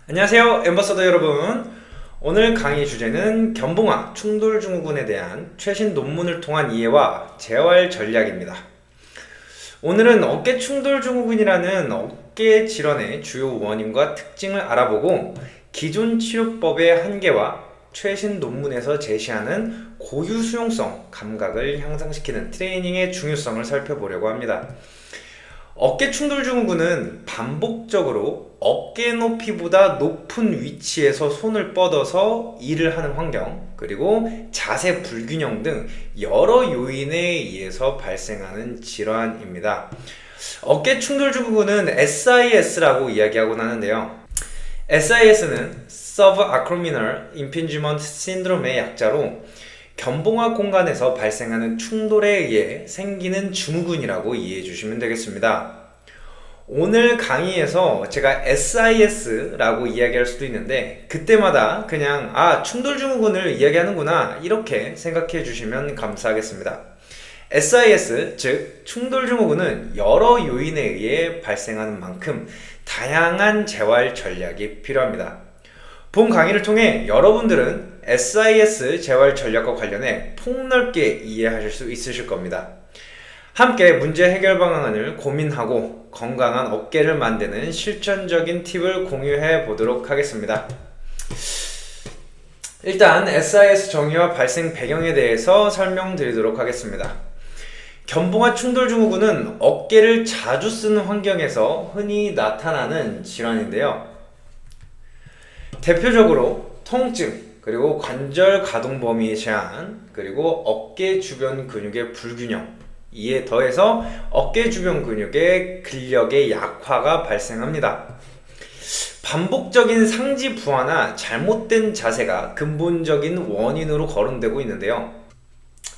안녕하세요, 엠버서더 여러분. 오늘 강의 주제는 견봉화 충돌증후군에 대한 최신 논문을 통한 이해와 재활 전략입니다. 오늘은 어깨 충돌증후군이라는 어깨 질환의 주요 원인과 특징을 알아보고 기존 치료법의 한계와 최신 논문에서 제시하는 고유 수용성 감각을 향상시키는 트레이닝의 중요성을 살펴보려고 합니다. 어깨 충돌증후군은 반복적으로 어깨 높이보다 높은 위치에서 손을 뻗어서 일을 하는 환경, 그리고 자세 불균형 등 여러 요인에 의해서 발생하는 질환입니다. 어깨 충돌증후군은 SIS라고 이야기하곤 하는데요. SIS는 Subacromial Impingement Syndrome의 약자로 견봉화 공간에서 발생하는 충돌에 의해 생기는 증후군이라고 이해해 주시면 되겠습니다. 오늘 강의에서 제가 SIS라고 이야기할 수도 있는데 그때마다 그냥 충돌 증후군을 이야기하는구나 이렇게 생각해 주시면 감사하겠습니다. SIS, 즉 충돌 증후군은 여러 요인에 의해 발생하는 만큼 다양한 재활 전략이 필요합니다. 본 강의를 통해 여러분들은 SIS 재활 전략과 관련해 폭넓게 이해하실 수 있으실 겁니다. 함께 문제 해결 방안을 고민하고 건강한 어깨를 만드는 실천적인 팁을 공유해 보도록 하겠습니다. 일단 SIS 정의와 발생 배경에 대해서 설명드리도록 하겠습니다. 견봉화 충돌증후군은 어깨를 자주 쓰는 환경에서 흔히 나타나는 질환인데요. 대표적으로 통증, 그리고 관절 가동 범위의 제한, 그리고 어깨 주변 근육의 불균형, 이에 더해서 어깨 주변 근육의 근력의 약화가 발생합니다. 반복적인 상지 부하나 잘못된 자세가 근본적인 원인으로 거론되고 있는데요.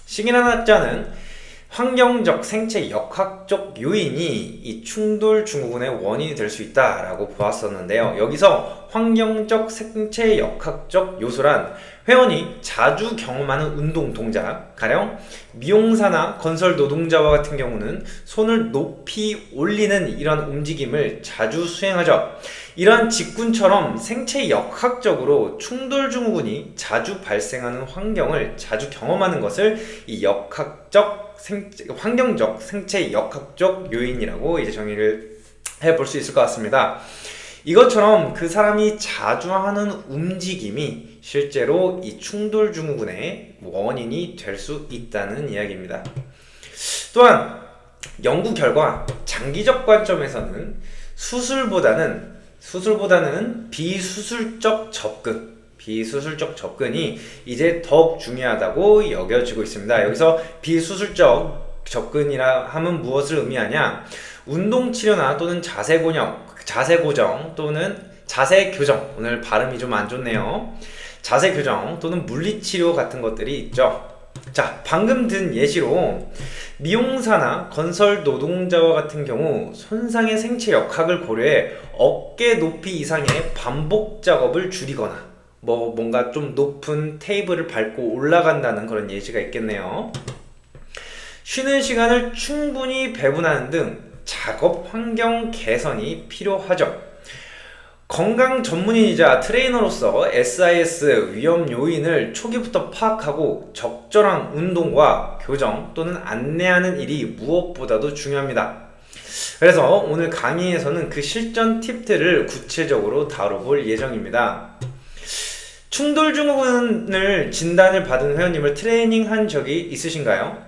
시기란 학자는 환경적, 생체, 역학적 요인이 이 충돌 증후군의 원인이 될 수 있다라고 보았었는데요. 여기서 환경적, 생체, 역학적 요소란 회원이 자주 경험하는 운동 동작, 가령 미용사나 건설 노동자와 같은 경우는 손을 높이 올리는 이런 움직임을 자주 수행하죠. 이러한 직군처럼 생체 역학적으로 충돌 증후군이 자주 발생하는 환경을 자주 경험하는 것을 이 환경적, 생체 역학적 요인이라고 이제 정의를 해볼 수 있을 것 같습니다. 이것처럼 그 사람이 자주 하는 움직임이 실제로 이 충돌 증후군의 원인이 될 수 있다는 이야기입니다. 또한 연구 결과 장기적 관점에서는 수술보다는 비수술적 접근이 이제 더욱 중요하다고 여겨지고 있습니다. 여기서 비수술적 접근이라 하면 무엇을 의미하냐? 운동 치료나 또는 자세 고정 또는 자세 교정, 오늘 발음이 좀 안 좋네요. 자세 교정 또는 물리 치료 같은 것들이 있죠. 자, 방금 든 예시로 미용사나 건설 노동자와 같은 경우 손상의 생체 역학을 고려해 어깨 높이 이상의 반복 작업을 줄이거나 뭔가 좀 높은 테이블을 밟고 올라간다는 그런 예시가 있겠네요. 쉬는 시간을 충분히 배분하는 등 작업 환경 개선이 필요하죠. 건강 전문인이자 트레이너로서 SIS 위험 요인을 초기부터 파악하고 적절한 운동과 교정 또는 안내하는 일이 무엇보다도 중요합니다. 그래서 오늘 강의에서는 그 실전 팁들을 구체적으로 다뤄볼 예정입니다. 충돌 증후군을 진단을 받은 회원님을 트레이닝한 적이 있으신가요?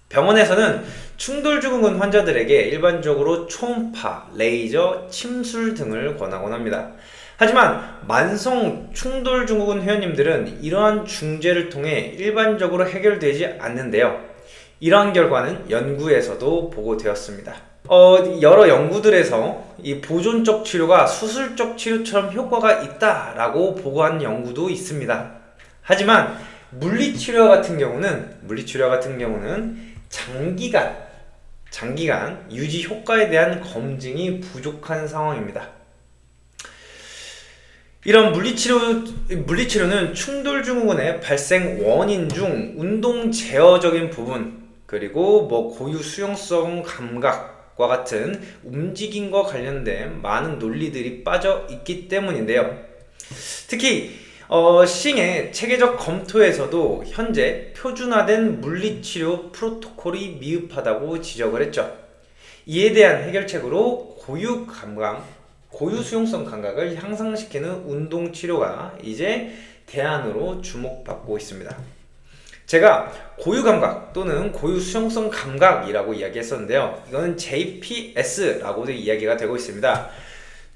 병원에서는 충돌 증후군 환자들에게 일반적으로 초음파, 레이저, 침술 등을 권하곤 합니다. 하지만 만성 충돌 증후군 회원님들은 이러한 중재를 통해 일반적으로 해결되지 않는데요. 이러한 결과는 연구에서도 보고되었습니다. 여러 연구들에서 이 보존적 치료가 수술적 치료처럼 효과가 있다라고 보고한 연구도 있습니다. 하지만 물리치료 같은 경우는 장기간 유지 효과에 대한 검증이 부족한 상황입니다. 이런 물리치료는 충돌 증후군의 발생 원인 중 운동 제어적인 부분, 그리고 고유 수용성 감각, 감각과 같은 움직임과 관련된 많은 논리들이 빠져 있기 때문인데요. 특히 싱의 체계적 검토에서도 현재 표준화된 물리치료 프로토콜이 미흡하다고 지적을 했죠. 이에 대한 해결책으로 고유 수용성 감각을 향상시키는 운동 치료가 이제 대안으로 주목받고 있습니다. 제가 고유 감각 또는 고유 수용성 감각이라고 이야기했었는데요. 이거는 JPS라고도 이야기가 되고 있습니다.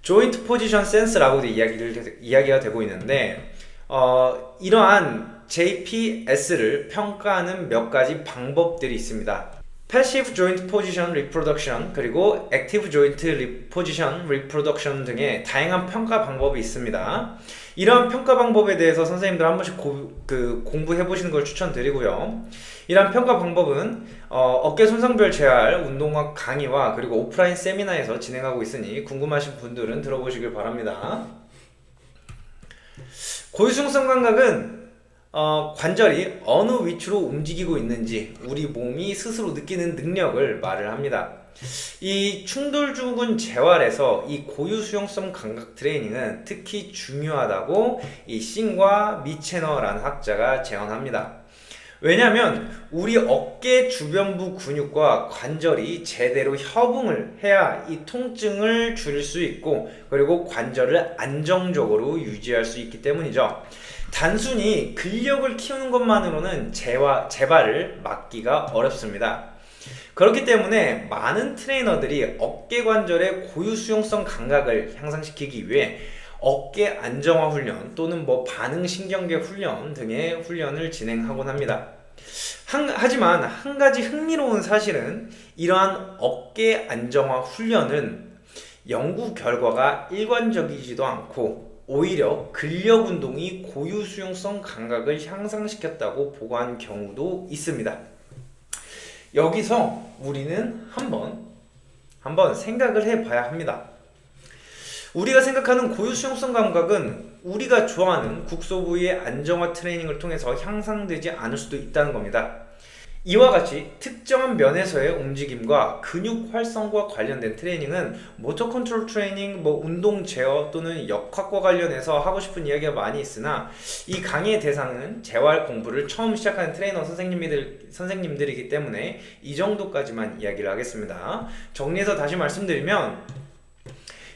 Joint Position Sense라고도 이야기가 되고 있는데 이러한 JPS를 평가하는 몇 가지 방법들이 있습니다. Passive Joint Position Reproduction 그리고 Active Joint Position Reproduction 등의 다양한 평가 방법이 있습니다. 이러한 평가 방법에 대해서 선생님들 한 번씩 공부해 보시는 걸 추천드리고요. 이러한 평가 방법은 어깨 손상별 재활 운동학 강의와 그리고 오프라인 세미나에서 진행하고 있으니 궁금하신 분들은 들어보시길 바랍니다. 고유수용성 감각은 관절이 어느 위치로 움직이고 있는지 우리 몸이 스스로 느끼는 능력을 말을 합니다. 이 충돌주근 재활에서 이 고유수용성 감각 트레이닝은 특히 중요하다고 이 싱과 미체너라는 학자가 제언합니다. 왜냐하면 우리 어깨 주변부 근육과 관절이 제대로 협응을 해야 이 통증을 줄일 수 있고 그리고 관절을 안정적으로 유지할 수 있기 때문이죠. 단순히 근력을 키우는 것만으로는 재발을 막기가 어렵습니다. 그렇기 때문에 많은 트레이너들이 어깨 관절의 고유 수용성 감각을 향상시키기 위해 어깨 안정화 훈련 또는 반응신경계 훈련 등의 훈련을 진행하곤 합니다. 하지만 한 가지 흥미로운 사실은 이러한 어깨 안정화 훈련은 연구 결과가 일관적이지도 않고 오히려 근력 운동이 고유 수용성 감각을 향상시켰다고 보고한 경우도 있습니다. 여기서 우리는 한번 생각을 해봐야 합니다. 우리가 생각하는 고유 수용성 감각은 우리가 좋아하는 국소 부위의 안정화 트레이닝을 통해서 향상되지 않을 수도 있다는 겁니다. 이와 같이 특정한 면에서의 움직임과 근육 활성과 관련된 트레이닝은 모터 컨트롤 트레이닝, 운동 제어 또는 역학과 관련해서 하고 싶은 이야기가 많이 있으나 이 강의의 대상은 재활 공부를 처음 시작하는 트레이너 선생님들이기 때문에 이 정도까지만 이야기를 하겠습니다. 정리해서 다시 말씀드리면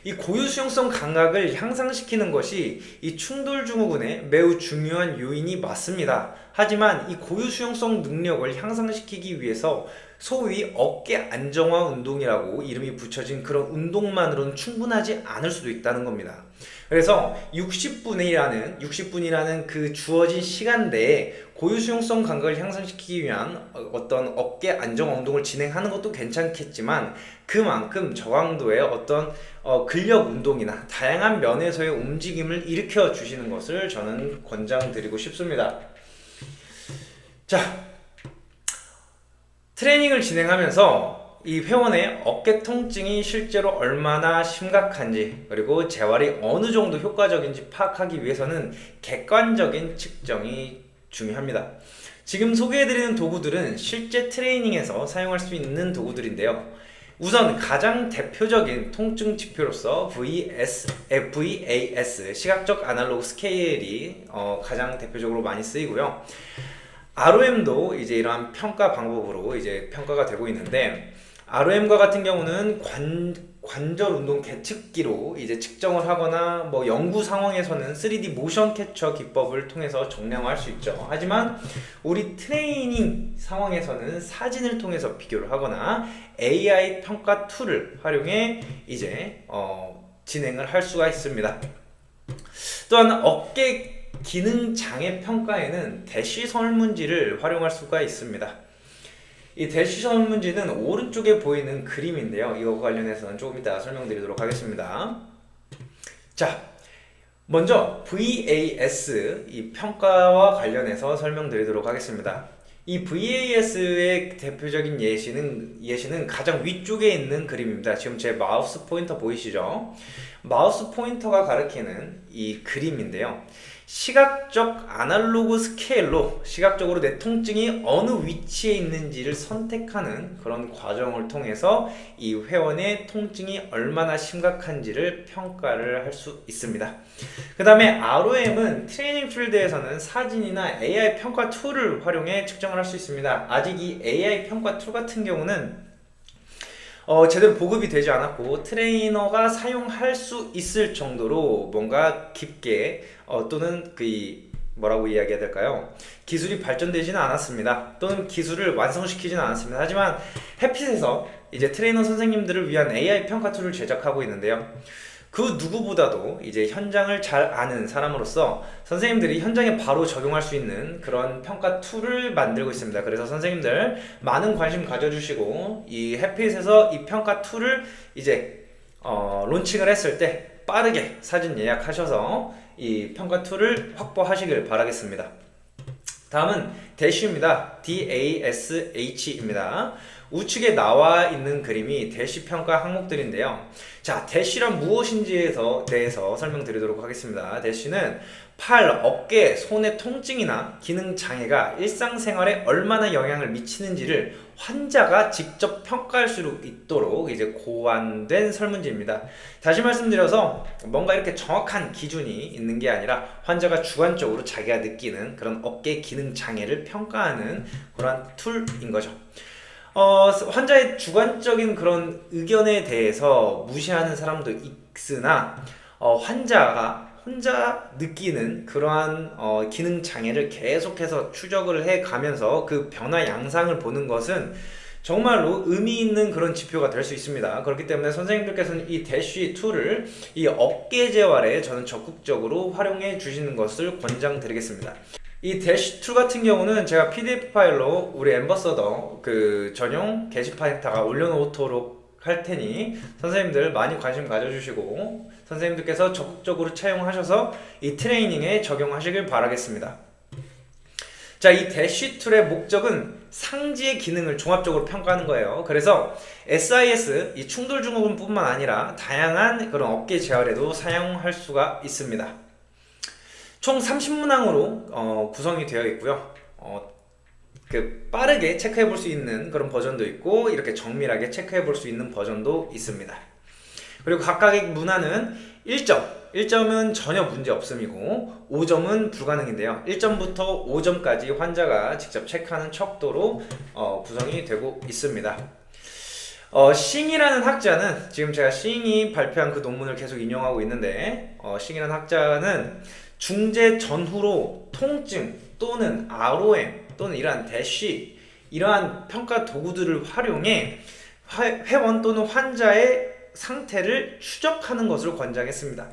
이 고유 수용성 감각을 향상시키는 것이 이 충돌 증후군의 매우 중요한 요인이 맞습니다. 하지만 이 고유 수용성 능력을 향상시키기 위해서 소위 어깨 안정화 운동이라고 이름이 붙여진 그런 운동만으로는 충분하지 않을 수도 있다는 겁니다. 그래서 60분이라는 그 주어진 시간 내에 고유 수용성 감각을 향상시키기 위한 어떤 어깨 안정화 운동을 진행하는 것도 괜찮겠지만 그만큼 저강도의 어떤 근력 운동이나 다양한 면에서의 움직임을 일으켜 주시는 것을 저는 권장드리고 싶습니다. 자, 트레이닝을 진행하면서 이 회원의 어깨 통증이 실제로 얼마나 심각한지 그리고 재활이 어느 정도 효과적인지 파악하기 위해서는 객관적인 측정이 중요합니다. 지금 소개해드리는 도구들은 실제 트레이닝에서 사용할 수 있는 도구들인데요. 우선 가장 대표적인 통증 지표로서 VAS 시각적 아날로그 스케일이 가장 대표적으로 많이 쓰이고요. ROM도 이제 이러한 평가 방법으로 이제 평가가 되고 있는데 ROM과 같은 경우는 관절 운동 계측기로 이제 측정을 하거나 연구 상황에서는 3D 모션 캡처 기법을 통해서 정량화할 수 있죠. 하지만 우리 트레이닝 상황에서는 사진을 통해서 비교를 하거나 AI 평가 툴을 활용해 이제 진행을 할 수가 있습니다. 또한 어깨 기능 장애 평가에는 대시 설문지를 활용할 수가 있습니다. 이 대시 설문지는 오른쪽에 보이는 그림인데요. 이거 관련해서는 조금 이따 설명드리도록 하겠습니다. 자, 먼저 VAS 이 평가와 관련해서 설명드리도록 하겠습니다. 이 VAS의 대표적인 예시는 가장 위쪽에 있는 그림입니다. 지금 제 마우스 포인터 보이시죠? 마우스 포인터가 가리키는 이 그림인데요. 시각적 아날로그 스케일로 시각적으로 내 통증이 어느 위치에 있는지를 선택하는 그런 과정을 통해서 이 회원의 통증이 얼마나 심각한지를 평가를 할 수 있습니다. 그 다음에 ROM은 트레이닝 필드에서는 사진이나 AI 평가 툴을 활용해 측정을 할 수 있습니다. 아직 이 AI 평가 툴 같은 경우는 제대로 보급이 되지 않았고 트레이너가 사용할 수 있을 정도로 뭔가 깊게 또는 뭐라고 이야기해야 될까요? 기술이 발전되지는 않았습니다. 또는 기술을 완성시키지는 않았습니다. 하지만 햇빛에서 이제 트레이너 선생님들을 위한 AI 평가 툴을 제작하고 있는데요. 그 누구보다도 이제 현장을 잘 아는 사람으로서 선생님들이 현장에 바로 적용할 수 있는 그런 평가 툴을 만들고 있습니다. 그래서 선생님들 많은 관심 가져주시고 이 햇빛에서 이 평가 툴을 이제 론칭을 했을 때 빠르게 사진 예약하셔서 이 평가 툴을 확보하시길 바라겠습니다. 다음은 DASH입니다. DASH입니다. 우측에 나와 있는 그림이 대시 평가 항목들인데요. 자, 대시란 무엇인지에 대해서 설명드리도록 하겠습니다. 대시는 팔, 어깨, 손의 통증이나 기능 장애가 일상생활에 얼마나 영향을 미치는지를 환자가 직접 평가할 수 있도록 이제 고안된 설문지입니다. 다시 말씀드려서 뭔가 이렇게 정확한 기준이 있는 게 아니라 환자가 주관적으로 자기가 느끼는 그런 어깨 기능 장애를 평가하는 그런 툴인 거죠. 환자의 주관적인 그런 의견에 대해서 무시하는 사람도 있으나 환자가 혼자 느끼는 그러한 기능 장애를 계속해서 추적을 해 가면서 그 변화 양상을 보는 것은 정말로 의미 있는 그런 지표가 될 수 있습니다. 그렇기 때문에 선생님들께서는 이 대쉬 툴을 이 어깨 재활에 저는 적극적으로 활용해 주시는 것을 권장드리겠습니다. 이 대쉬 툴 같은 경우는 제가 PDF 파일로 우리 엠버서더 그 전용 게시판에다가 올려놓도록 할 테니 선생님들 많이 관심 가져주시고 선생님들께서 적극적으로 차용하셔서 이 트레이닝에 적용하시길 바라겠습니다. 자, 이 대쉬 툴의 목적은 상지의 기능을 종합적으로 평가하는 거예요. 그래서 SIS, 이 충돌 증후군 뿐만 아니라 다양한 그런 어깨 재활에도 사용할 수가 있습니다. 총 30문항으로 구성이 되어 있고요. 빠르게 체크해 볼 수 있는 그런 버전도 있고 이렇게 정밀하게 체크해 볼 수 있는 버전도 있습니다. 그리고 각각의 문항은 1점, 1점은 전혀 문제 없음이고 5점은 불가능인데요. 1점부터 5점까지 환자가 직접 체크하는 척도로 구성이 되고 있습니다. 싱이라는 학자는 지금 제가 싱이 발표한 그 논문을 계속 인용하고 있는데 싱이라는 학자는 중재 전후로 통증 또는 ROM 또는 이러한 대쉬 이러한 평가 도구들을 활용해 회원 또는 환자의 상태를 추적하는 것을 권장했습니다.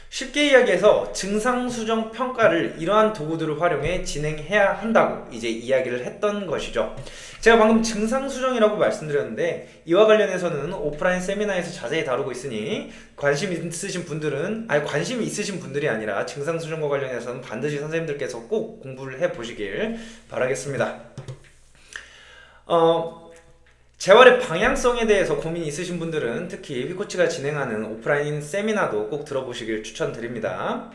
쉽게 이야기해서 증상 수정 평가를 이러한 도구들을 활용해 진행해야 한다고 이제 이야기를 했던 것이죠. 제가 방금 증상 수정이라고 말씀드렸는데 이와 관련해서는 오프라인 세미나에서 자세히 다루고 있으니 관심이 있으신 분들이 아니라 증상 수정과 관련해서는 반드시 선생님들께서 꼭 공부를 해 보시길 바라겠습니다. 재활의 방향성에 대해서 고민이 있으신 분들은 특히 휘코치가 진행하는 오프라인 세미나도 꼭 들어보시길 추천드립니다.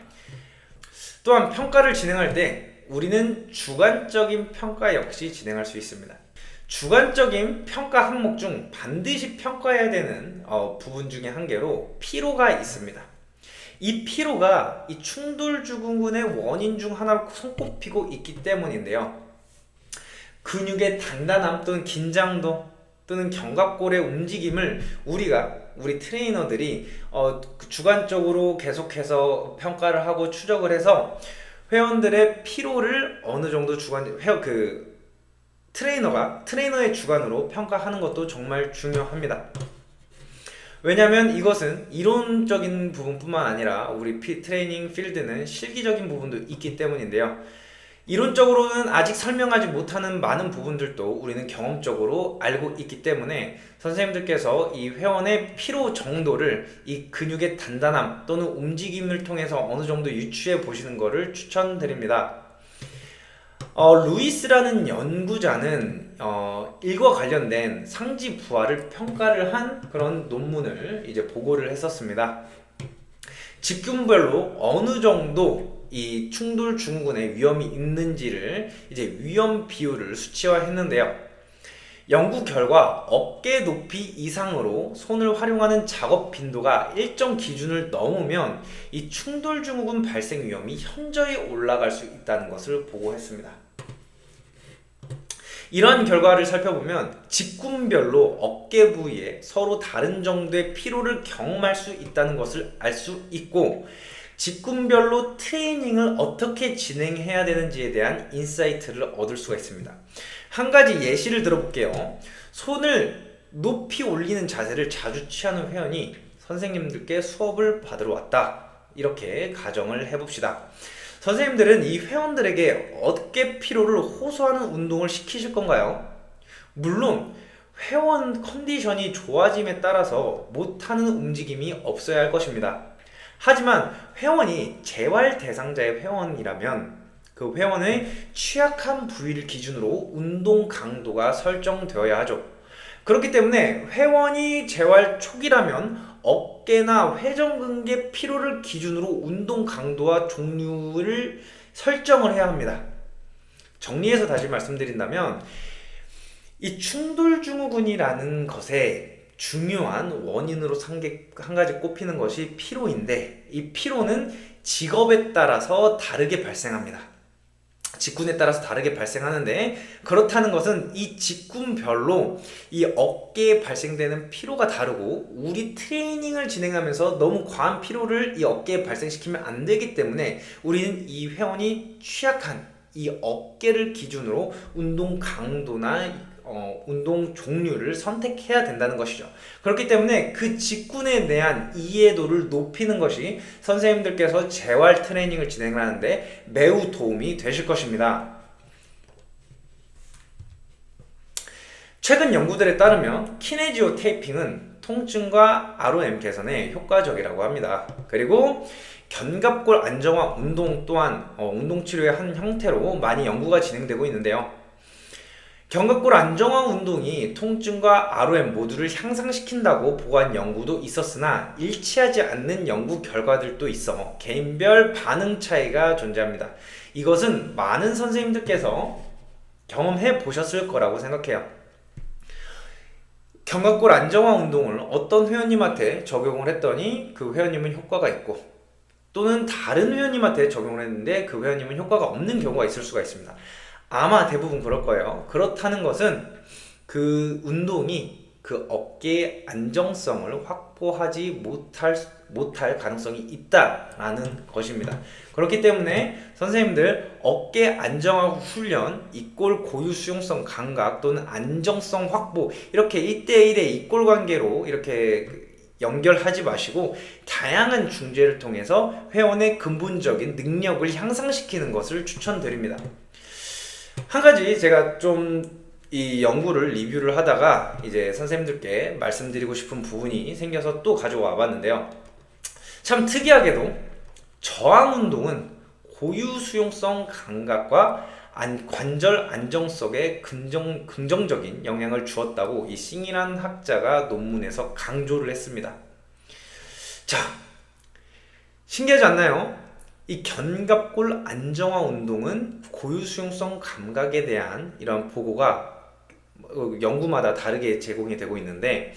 또한 평가를 진행할 때 우리는 주관적인 평가 역시 진행할 수 있습니다. 주관적인 평가 항목 중 반드시 평가해야 되는 부분 중에 한 개로 피로가 있습니다. 이 피로가 이 충돌 증후군의 원인 중 하나로 손꼽히고 있기 때문인데요. 근육의 단단함 또는 긴장도 또는 견갑골의 움직임을 우리 트레이너들이 주관적으로 계속해서 평가를 하고 추적을 해서 회원들의 피로를 어느 정도 트레이너의 주관으로 평가하는 것도 정말 중요합니다. 왜냐하면 이것은 이론적인 부분뿐만 아니라 우리 트레이닝 필드는 실기적인 부분도 있기 때문인데요. 이론적으로는 아직 설명하지 못하는 많은 부분들도 우리는 경험적으로 알고 있기 때문에 선생님들께서 이 회원의 피로 정도를 이 근육의 단단함 또는 움직임을 통해서 어느 정도 유추해 보시는 것을 추천드립니다. 루이스라는 연구자는 일과 관련된 상지 부하를 평가를 한 그런 논문을 이제 보고를 했었습니다. 직군별로 어느 정도 이 충돌 증후군의 위험이 있는지를 이제 위험 비율을 수치화했는데요. 연구 결과 어깨 높이 이상으로 손을 활용하는 작업 빈도가 일정 기준을 넘으면 이 충돌 증후군 발생 위험이 현저히 올라갈 수 있다는 것을 보고했습니다. 이러한 결과를 살펴보면 직군별로 어깨 부위에 서로 다른 정도의 피로를 경험할 수 있다는 것을 알 수 있고, 직군별로 트레이닝을 어떻게 진행해야 되는지에 대한 인사이트를 얻을 수가 있습니다. 한 가지 예시를 들어볼게요. 손을 높이 올리는 자세를 자주 취하는 회원이 선생님들께 수업을 받으러 왔다, 이렇게 가정을 해봅시다. 선생님들은 이 회원들에게 어깨 피로를 호소하는 운동을 시키실 건가요? 물론 회원 컨디션이 좋아짐에 따라서 못하는 움직임이 없어야 할 것입니다. 하지만 회원이 재활 대상자의 회원이라면 그 회원의 취약한 부위를 기준으로 운동 강도가 설정되어야 하죠. 그렇기 때문에 회원이 재활 초기라면 어깨나 회전근개 피로를 기준으로 운동 강도와 종류를 설정을 해야 합니다. 정리해서 다시 말씀드린다면, 이 충돌 증후군이라는 것의 중요한 원인으로 한 가지 꼽히는 것이 피로인데, 이 피로는 직업에 따라서 다르게 발생합니다. 직군에 따라서 다르게 발생하는데, 그렇다는 것은 이 직군별로 이 어깨에 발생되는 피로가 다르고, 우리 트레이닝을 진행하면서 너무 과한 피로를 이 어깨에 발생시키면 안 되기 때문에 우리는 이 회원이 취약한 이 어깨를 기준으로 운동 강도나 운동 종류를 선택해야 된다는 것이죠. 그렇기 때문에 그 직군에 대한 이해도를 높이는 것이 선생님들께서 재활 트레이닝을 진행하는데 매우 도움이 되실 것입니다. 최근 연구들에 따르면 키네지오 테이핑은 통증과 ROM 개선에 효과적이라고 합니다. 그리고 견갑골 안정화 운동 또한 운동치료의 한 형태로 많이 연구가 진행되고 있는데요. 견갑골 안정화 운동이 통증과 ROM 모두를 향상시킨다고 보고한 연구도 있었으나 일치하지 않는 연구 결과들도 있어 개인별 반응 차이가 존재합니다. 이것은 많은 선생님들께서 경험해 보셨을 거라고 생각해요. 견갑골 안정화 운동을 어떤 회원님한테 적용을 했더니 그 회원님은 효과가 있고, 또는 다른 회원님한테 적용을 했는데 그 회원님은 효과가 없는 경우가 있을 수가 있습니다. 아마 대부분 그럴 거예요. 그렇다는 것은 그 운동이 그 어깨의 안정성을 확보하지 못할 가능성이 있다라는 것입니다. 그렇기 때문에 선생님들 어깨 안정화 훈련, 이꼴 고유 수용성 감각 또는 안정성 확보, 이렇게 1대1의 이꼴 관계로 이렇게 연결하지 마시고 다양한 중재를 통해서 회원의 근본적인 능력을 향상시키는 것을 추천드립니다. 한 가지 제가 좀 이 연구를 리뷰를 하다가 이제 선생님들께 말씀드리고 싶은 부분이 생겨서 또 가져와 봤는데요. 참 특이하게도 저항 운동은 고유 수용성 감각과 관절 안정성에 긍정적인 영향을 주었다고 이 싱이란 학자가 논문에서 강조를 했습니다. 자, 신기하지 않나요? 이 견갑골 안정화 운동은 고유 수용성 감각에 대한 이런 보고가 연구마다 다르게 제공이 되고 있는데,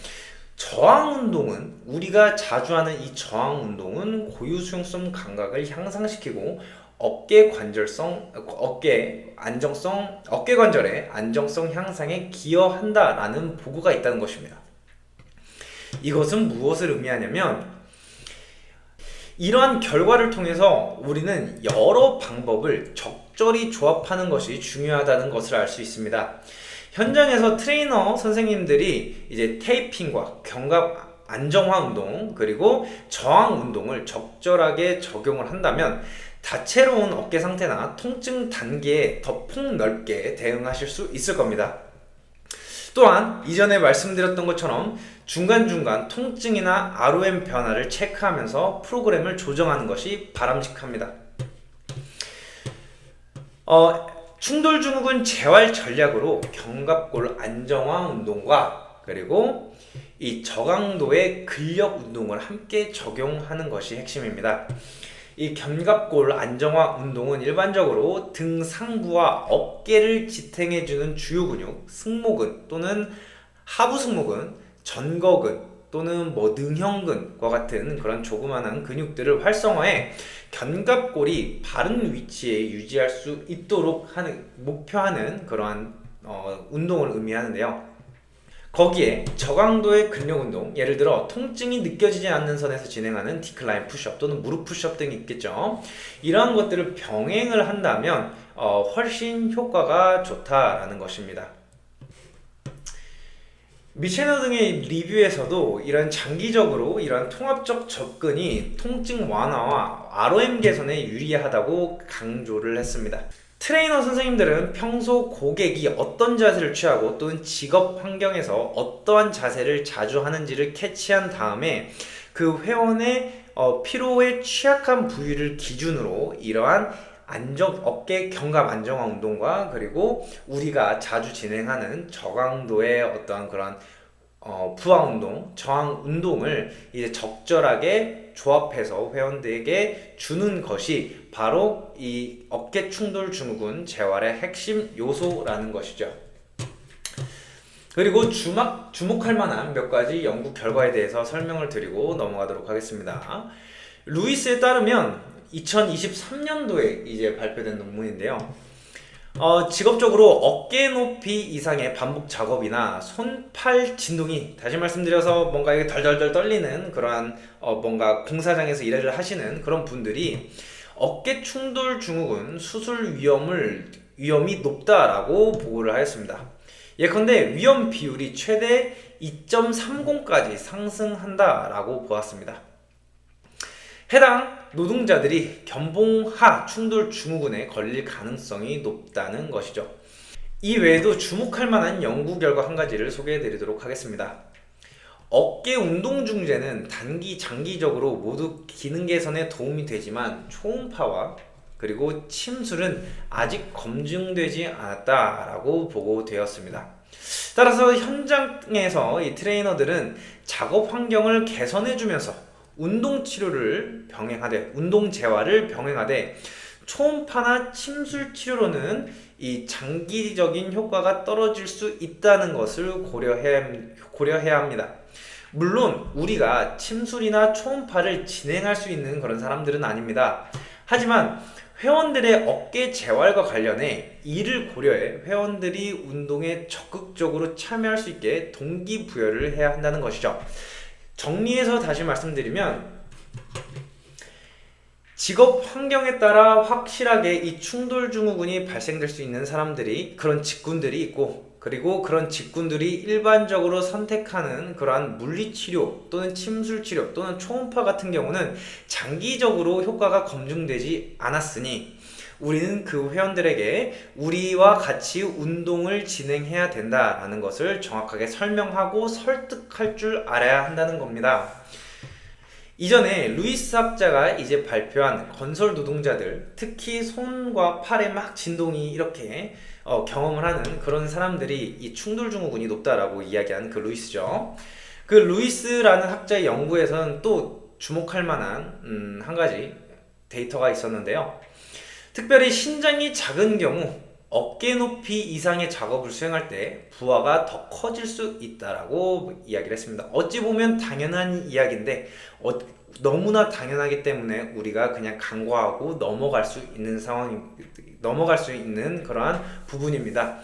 저항 운동은, 우리가 자주 하는 이 저항 운동은 고유 수용성 감각을 향상시키고 어깨 관절의 안정성 향상에 기여한다라는 보고가 있다는 것입니다. 이것은 무엇을 의미하냐면, 이러한 결과를 통해서 우리는 여러 방법을 적절히 조합하는 것이 중요하다는 것을 알 수 있습니다. 현장에서 트레이너 선생님들이 이제 테이핑과 견갑 안정화 운동 그리고 저항 운동을 적절하게 적용을 한다면 다채로운 어깨 상태나 통증 단계에 더 폭넓게 대응하실 수 있을 겁니다. 또한 이전에 말씀드렸던 것처럼 중간중간 통증이나 ROM 변화를 체크하면서 프로그램을 조정하는 것이 바람직합니다. 충돌 증후군 재활 전략으로 견갑골 안정화 운동과 그리고 이 저강도의 근력 운동을 함께 적용하는 것이 핵심입니다. 이 견갑골 안정화 운동은 일반적으로 등 상부와 어깨를 지탱해주는 주요 근육, 승모근 또는 하부 승모근, 전거근 또는 능형근과 같은 그런 조그마한 근육들을 활성화해 견갑골이 바른 위치에 유지할 수 있도록 목표하는 그러한 운동을 의미하는데요. 거기에 저강도의 근력 운동, 예를 들어 통증이 느껴지지 않는 선에서 진행하는 디클라인 푸시업 또는 무릎 푸시업 등이 있겠죠. 이러한 것들을 병행을 한다면 훨씬 효과가 좋다라는 것입니다. 미체너 등의 리뷰에서도 이런 장기적으로 이런 통합적 접근이 통증 완화와 ROM 개선에 유리하다고 강조를 했습니다. 트레이너 선생님들은 평소 고객이 어떤 자세를 취하고 또는 직업 환경에서 어떠한 자세를 자주 하는지를 캐치한 다음에 그 회원의 피로에 취약한 부위를 기준으로 이러한 어깨 견갑 안정화 운동과 그리고 우리가 자주 진행하는 저강도의 어떠한 그런 부하 운동, 저항 운동을 이제 적절하게 조합해서 회원들에게 주는 것이 바로 이 어깨 충돌 증후군 재활의 핵심 요소라는 것이죠. 그리고 주목할 만한 몇 가지 연구 결과에 대해서 설명을 드리고 넘어가도록 하겠습니다. 루이스에 따르면 2023년도에 이제 발표된 논문인데요. 직업적으로 어깨 높이 이상의 반복 작업이나 손, 팔 진동이, 다시 말씀드려서 뭔가 이게 덜덜덜 떨리는 그러한 뭔가 공사장에서 일을 하시는 그런 분들이 어깨 충돌 증후군 수술 위험이 높다라고 보고를 하였습니다. 예컨대 위험 비율이 최대 2.30까지 상승한다라고 보았습니다. 해당 노동자들이 견봉하 충돌 증후군에 걸릴 가능성이 높다는 것이죠. 이 외에도 주목할 만한 연구 결과 한 가지를 소개해 드리도록 하겠습니다. 어깨 운동 중재는 장기적으로 모두 기능 개선에 도움이 되지만 초음파와 그리고 침술은 아직 검증되지 않았다라고 보고되었습니다. 따라서 현장에서 이 트레이너들은 작업 환경을 개선해주면서 운동 재활을 병행하되 초음파나 침술 치료로는 이 장기적인 효과가 떨어질 수 있다는 것을 고려해야 합니다. 물론 우리가 침술이나 초음파를 진행할 수 있는 그런 사람들은 아닙니다. 하지만 회원들의 어깨 재활과 관련해 이를 고려해 회원들이 운동에 적극적으로 참여할 수 있게 동기부여를 해야 한다는 것이죠. 정리해서 다시 말씀드리면 직업 환경에 따라 확실하게 이 충돌 증후군이 발생될 수 있는 그런 직군들이 있고, 그리고 그런 직군들이 일반적으로 선택하는 그러한 물리치료 또는 침술치료 또는 초음파 같은 경우는 장기적으로 효과가 검증되지 않았으니 우리는 그 회원들에게 우리와 같이 운동을 진행해야 된다라는 것을 정확하게 설명하고 설득할 줄 알아야 한다는 겁니다. 이전에 루이스 학자가 이제 발표한 건설 노동자들, 특히 손과 팔에 막 진동이 이렇게 경험을 하는 그런 사람들이 이 충돌 증후군이 높다라고 이야기한 그 루이스죠. 그 루이스라는 학자의 연구에서는 또 주목할 만한 한 가지 데이터가 있었는데요. 특별히 신장이 작은 경우 어깨 높이 이상의 작업을 수행할 때 부하가 더 커질 수 있다라고 이야기를 했습니다. 어찌 보면 당연한 이야기인데 너무나 당연하기 때문에 우리가 그냥 간과하고 넘어갈 수 있는 그러한 부분입니다.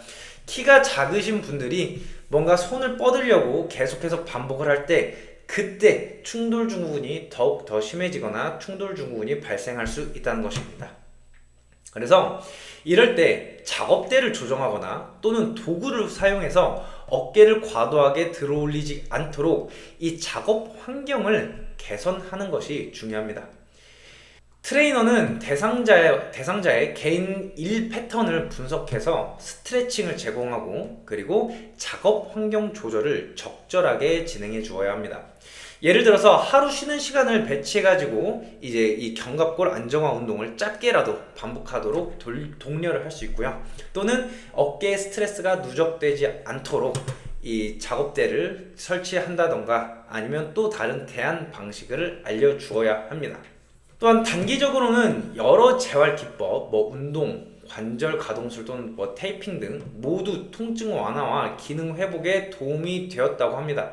키가 작으신 분들이 뭔가 손을 뻗으려고 계속해서 반복을 할 때 그때 충돌 증후군이 더욱 더 심해지거나 충돌 증후군이 발생할 수 있다는 것입니다. 그래서 이럴 때 작업대를 조정하거나 또는 도구를 사용해서 어깨를 과도하게 들어올리지 않도록 이 작업 환경을 개선하는 것이 중요합니다. 트레이너는 대상자의 개인 일 패턴을 분석해서 스트레칭을 제공하고 그리고 작업 환경 조절을 적절하게 진행해 주어야 합니다. 예를 들어서 하루 쉬는 시간을 배치해가지고 이제 이 견갑골 안정화 운동을 짧게라도 반복하도록 독려를 할 수 있고요. 또는 어깨에 스트레스가 누적되지 않도록 이 작업대를 설치한다던가 아니면 또 다른 대안 방식을 알려주어야 합니다. 또한 단기적으로는 여러 재활 기법, 운동, 관절 가동술 또는 테이핑 등 모두 통증 완화와 기능 회복에 도움이 되었다고 합니다.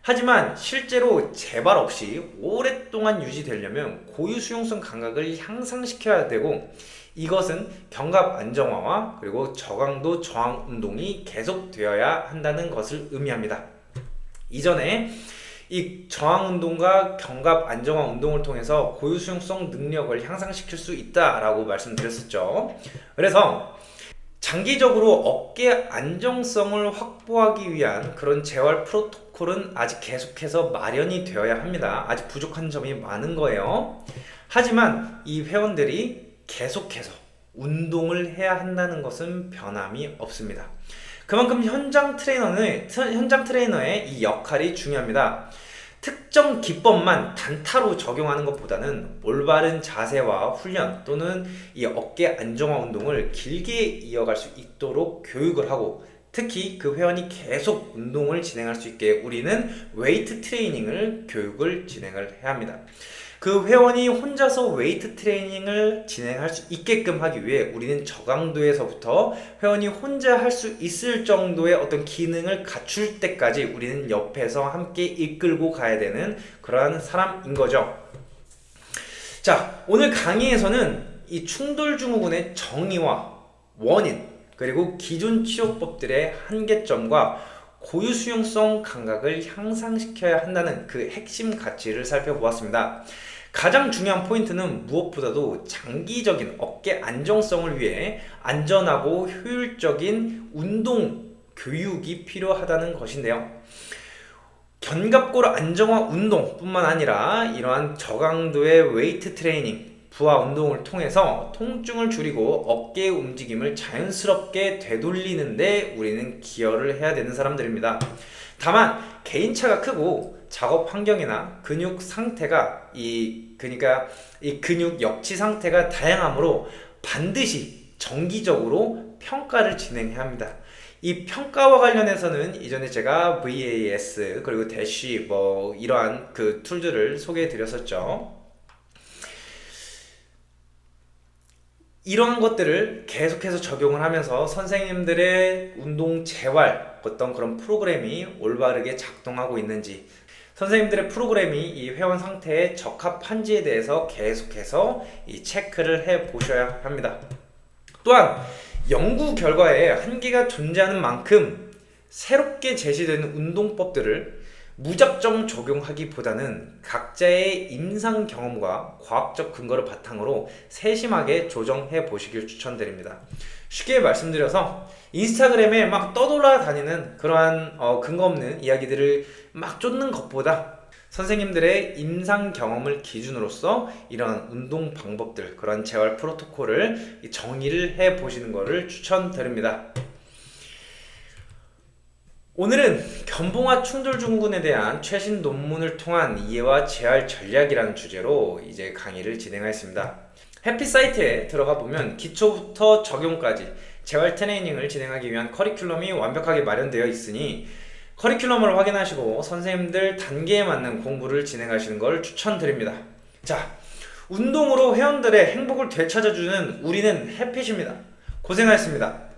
하지만 실제로 재발 없이 오랫동안 유지되려면 고유 수용성 감각을 향상시켜야 되고, 이것은 견갑 안정화와 그리고 저강도 저항 운동이 계속되어야 한다는 것을 의미합니다. 이전에 이 저항 운동과 견갑 안정화 운동을 통해서 고유 수용성 능력을 향상시킬 수 있다라고 말씀드렸었죠. 그래서 장기적으로 어깨 안정성을 확보하기 위한 그런 재활 프로토콜은 아직 계속해서 마련이 되어야 합니다. 아직 부족한 점이 많은 거예요. 하지만 이 회원들이 계속해서 운동을 해야 한다는 것은 변함이 없습니다. 그만큼 현장 트레이너의 이 역할이 중요합니다. 특정 기법만 단타로 적용하는 것보다는 올바른 자세와 훈련 또는 이 어깨 안정화 운동을 길게 이어갈 수 있도록 교육을 하고, 특히 그 회원이 계속 운동을 진행할 수 있게 우리는 웨이트 트레이닝을 교육을 진행을 해야 합니다. 그 회원이 혼자서 웨이트 트레이닝을 진행할 수 있게끔 하기 위해 우리는 저강도에서부터 회원이 혼자 할 수 있을 정도의 어떤 기능을 갖출 때까지 우리는 옆에서 함께 이끌고 가야 되는 그러한 사람인 거죠. 자, 오늘 강의에서는 이 충돌증후군의 정의와 원인, 그리고 기존 치료법들의 한계점과 고유 수용성 감각을 향상시켜야 한다는 그 핵심 가치를 살펴보았습니다. 가장 중요한 포인트는 무엇보다도 장기적인 어깨 안정성을 위해 안전하고 효율적인 운동 교육이 필요하다는 것인데요. 견갑골 안정화 운동뿐만 아니라 이러한 저강도의 웨이트 트레이닝, 부하 운동을 통해서 통증을 줄이고 어깨의 움직임을 자연스럽게 되돌리는데 우리는 기여를 해야 되는 사람들입니다. 다만 개인차가 크고 작업 환경이나 근육 상태가 그러니까 이 근육 역치 상태가 다양하므로 반드시 정기적으로 평가를 진행해야 합니다. 이 평가와 관련해서는 이전에 제가 VAS 그리고 대쉬 이러한 그 툴들을 소개해 드렸었죠. 이러한 것들을 계속해서 적용을 하면서 선생님들의 운동 재활 어떤 그런 프로그램이 올바르게 작동하고 있는지, 선생님들의 프로그램이 이 회원 상태에 적합한지에 대해서 계속해서 이 체크를 해 보셔야 합니다. 또한 연구 결과에 한계가 존재하는 만큼 새롭게 제시되는 운동법들을 무작정 적용하기보다는 각자의 임상 경험과 과학적 근거를 바탕으로 세심하게 조정해 보시길 추천드립니다. 쉽게 말씀드려서 인스타그램에 막 떠돌아다니는 그러한 근거 없는 이야기들을 막 쫓는 것보다 선생님들의 임상 경험을 기준으로서 이러한 운동 방법들, 그런 재활 프로토콜을 정의를 해 보시는 것을 추천드립니다. 오늘은 견봉화 충돌증후군에 대한 최신 논문을 통한 이해와 재활 전략이라는 주제로 이제 강의를 진행하였습니다. 해피 사이트에 들어가 보면 기초부터 적용까지 재활 트레이닝을 진행하기 위한 커리큘럼이 완벽하게 마련되어 있으니 커리큘럼을 확인하시고 선생님들 단계에 맞는 공부를 진행하시는 걸 추천드립니다. 자, 운동으로 회원들의 행복을 되찾아주는 우리는 해핏입니다. 고생하셨습니다.